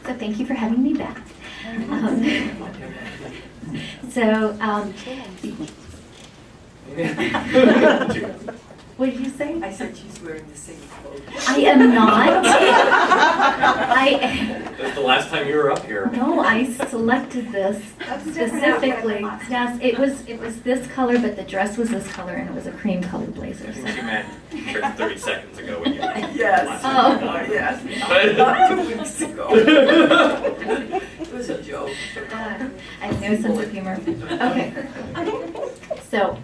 So thank you for having me back. So, what did you say? I said she's wearing the same clothes. I am not. That's the last time you were up here. No, I selected this specifically. Yes, it was this color, but the dress was this color, and it was a cream colored blazer. I So. think she meant 30 seconds ago when you Yes. last Oh. time. Yes. Not 2 weeks ago. It was a joke. I have no sense of humor. Okay. So,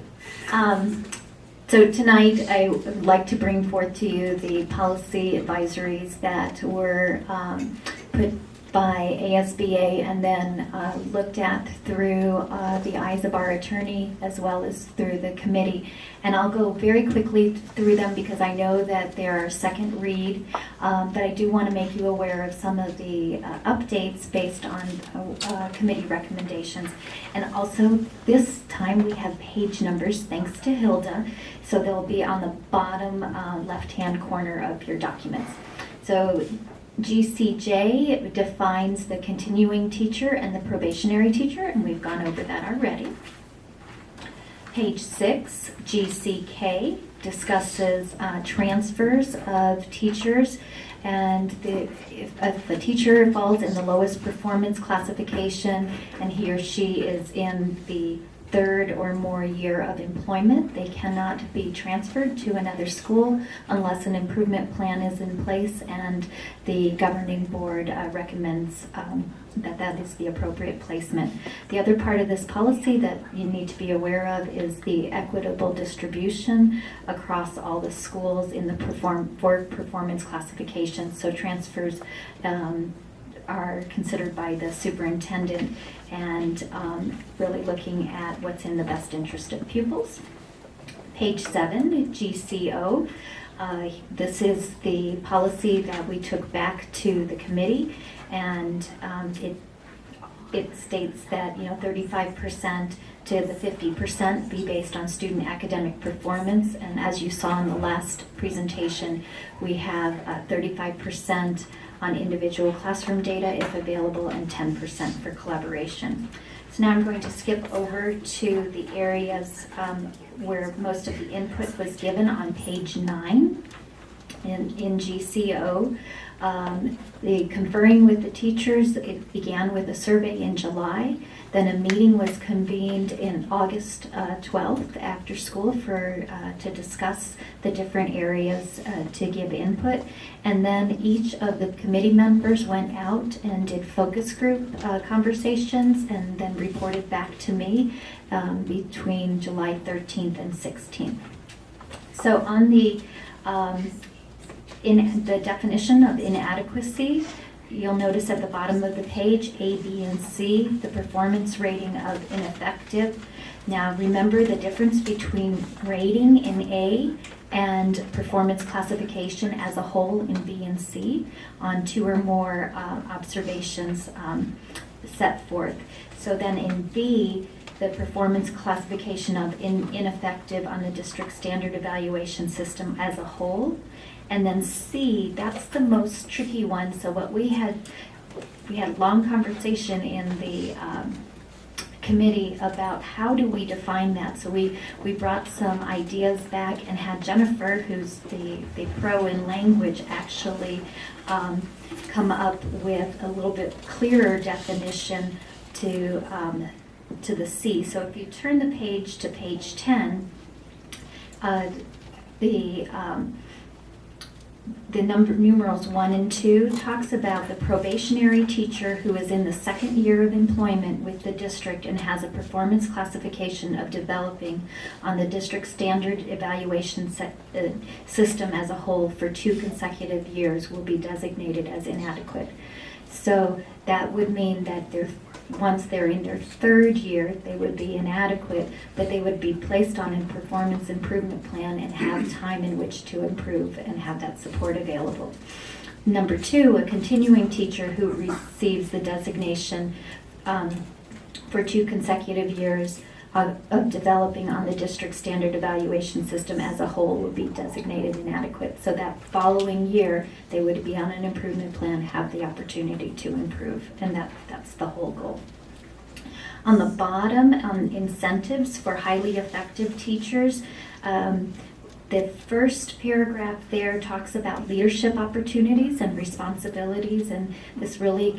so tonight I would like to bring forth to you the policy advisories that were put by ASBA and then looked at through the eyes of our attorney as well as through the committee. And I'll go very quickly through them because I know that they are second read, but I do want to make you aware of some of the updates based on committee recommendations. And also this time we have page numbers thanks to Hilda, so they'll be on the bottom left-hand corner of your documents. So GCJ defines the continuing teacher and the probationary teacher, and we've gone over that already. Page 6, GCK, discusses transfers of teachers, and if the teacher falls in the lowest performance classification and he or she is in the third or more year of employment, they cannot be transferred to another school unless an improvement plan is in place and the governing board recommends that is the appropriate placement. The other part of this policy that you need to be aware of is the equitable distribution across all the schools in the performance classification. So transfers are considered by the superintendent and really looking at what's in the best interest of pupils. Page 7, GCO. This is the policy that we took back to the committee, and it states that 35% to the 50% be based on student academic performance, and as you saw in the last presentation, we have 35% on individual classroom data if available and 10% for collaboration. So now I'm going to skip over to the areas where most of the input was given on page 9 in GCO. The conferring with the teachers, it began with a survey in July. Then a meeting was convened in August 12th after school to discuss the different areas to give input. And then each of the committee members went out and did focus group conversations and then reported back to me between July 13th and 16th. So on in the definition of inadequacy, you'll notice at the bottom of the page, A, B, and C, the performance rating of ineffective. Now remember the difference between rating in A and performance classification as a whole in B and C on 2 or more observations set forth. So then in B, the performance classification of ineffective on the district standard evaluation system as a whole. And then C, that's the most tricky one. So what we had a long conversation in the committee about how do we define that. So we brought some ideas back and had Jennifer, who's the pro in language, actually come up with a little bit clearer definition to the C. So if you turn the page to page 10, the numerals 1 and 2 talks about the probationary teacher who is in the second year of employment with the district and has a performance classification of developing on the district standard evaluation system as a whole for 2 consecutive years will be designated as inadequate. So that would mean that once they're in their 3rd year, they would be inadequate, but they would be placed on a performance improvement plan and have time in which to improve and have that support available. Number 2, a continuing teacher who receives the designation for 2 consecutive years of developing on the district standard evaluation system as a whole would be designated inadequate. So that following year, they would be on an improvement plan, have the opportunity to improve, and that's the whole goal. On the bottom, incentives for highly effective teachers. The first paragraph there talks about leadership opportunities and responsibilities, and this really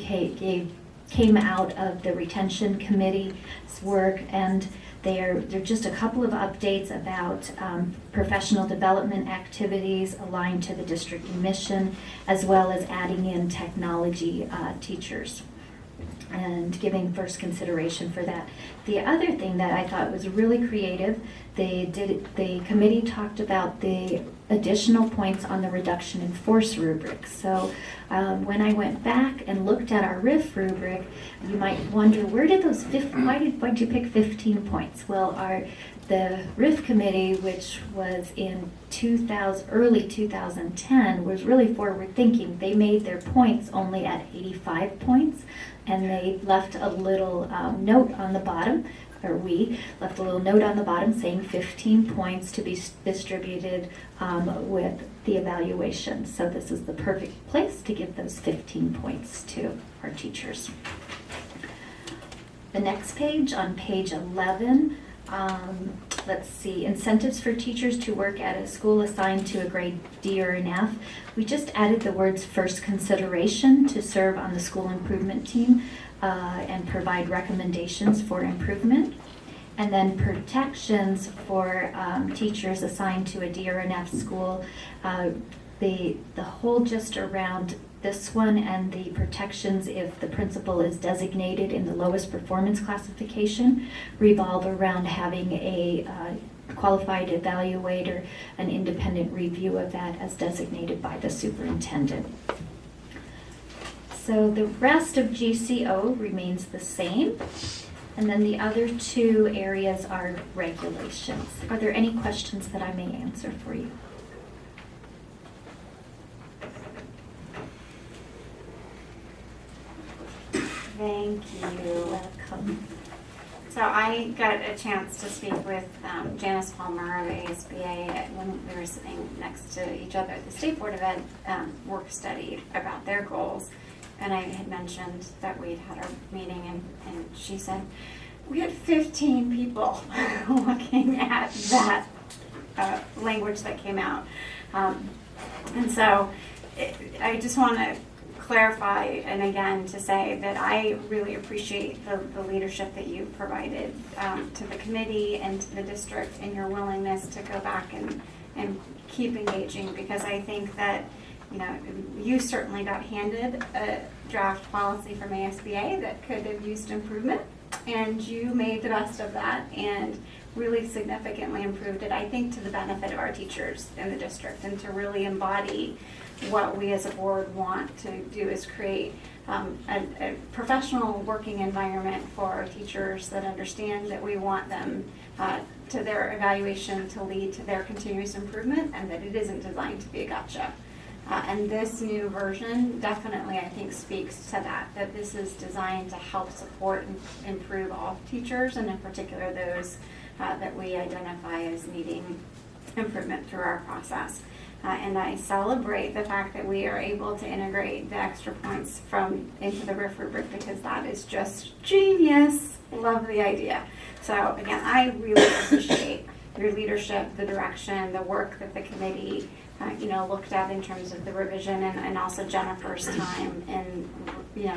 came out of the retention committee's work, and they're just a couple of updates about professional development activities aligned to the district mission, as well as adding in technology teachers and giving first consideration for that. The other thing that I thought was really creative, the committee talked about the additional points on the reduction in force rubric. So when I went back and looked at our RIF rubric, you might wonder, where did those why'd you pick 15 points? Well, the RIF committee, which was in early 2010, was really forward thinking. They made their points only at 85 points, and they left a little note on the bottom, or we left a little note on the bottom saying 15 points to be distributed with the evaluation. So this is the perfect place to give those 15 points to our teachers. The next page, on page 11, let's see, incentives for teachers to work at a school assigned to a grade D or an F. We just added the words first consideration to serve on the school improvement team and provide recommendations for improvement. And then protections for teachers assigned to a D or an F school. The whole gist around this one and the protections if the principal is designated in the lowest performance classification revolve around having a qualified evaluator, an independent review of that as designated by the superintendent. So the rest of GCO remains the same. And then the other two areas are regulations. Are there any questions that I may answer for you? Thank you. Welcome. So I got a chance to speak with Janice Palmer of ASBA when we were sitting next to each other at the State Board of Ed work study about their goals. And I had mentioned that we'd had our meeting, and she said, we had 15 people looking at that language that came out. And so I just want to clarify and again to say that I really appreciate the leadership that you provided to the committee and to the district and your willingness to go back and keep engaging, because I think that you certainly got handed a draft policy from ASBA that could have used improvement, and you made the best of that and really significantly improved it, I think, to the benefit of our teachers in the district, and to really embody what we as a board want to do is create a professional working environment for our teachers that understand that we want them to their evaluation to lead to their continuous improvement, and that it isn't designed to be a gotcha. And this new version definitely, I think, speaks to that this is designed to help support and improve all teachers, and in particular those that we identify as needing improvement through our process. And I celebrate the fact that we are able to integrate the extra points into the RIF rubric, because that is just genius. Love the idea. So again, I really appreciate your leadership, the direction, the work that the committee looked at in terms of the revision, and also Jennifer's time in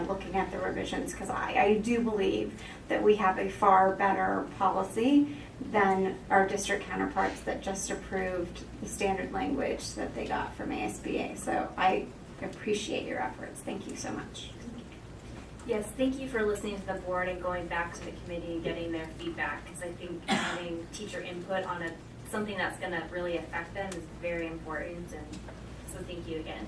looking at the revisions, because I do believe that we have a far better policy than our district counterparts that just approved the standard language that they got from ASBA. So I appreciate your efforts. Thank you so much. Yes, thank you for listening to the board and going back to the committee and getting their feedback, because I think having teacher input on something that's going to really affect them is very important, and so thank you again.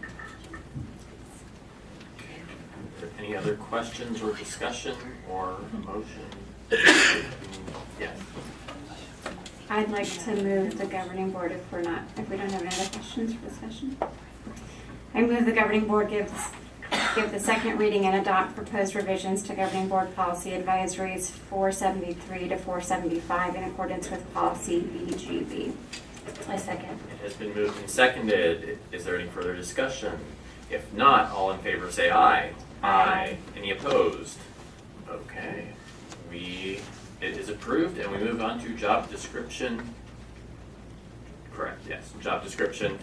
Any other questions or discussion or motion? Yes. I'd like to move the governing board if we don't have any other questions for discussion. I move the governing board gives give the second reading and adopt proposed revisions to governing board policy advisories 473 to 475 in accordance with policy BGB. I second. It has been moved and seconded. Is there any further discussion? If not, all in favor say aye. Aye. Any opposed? Okay. It is approved, and we move on to job description. Correct, yes. Job description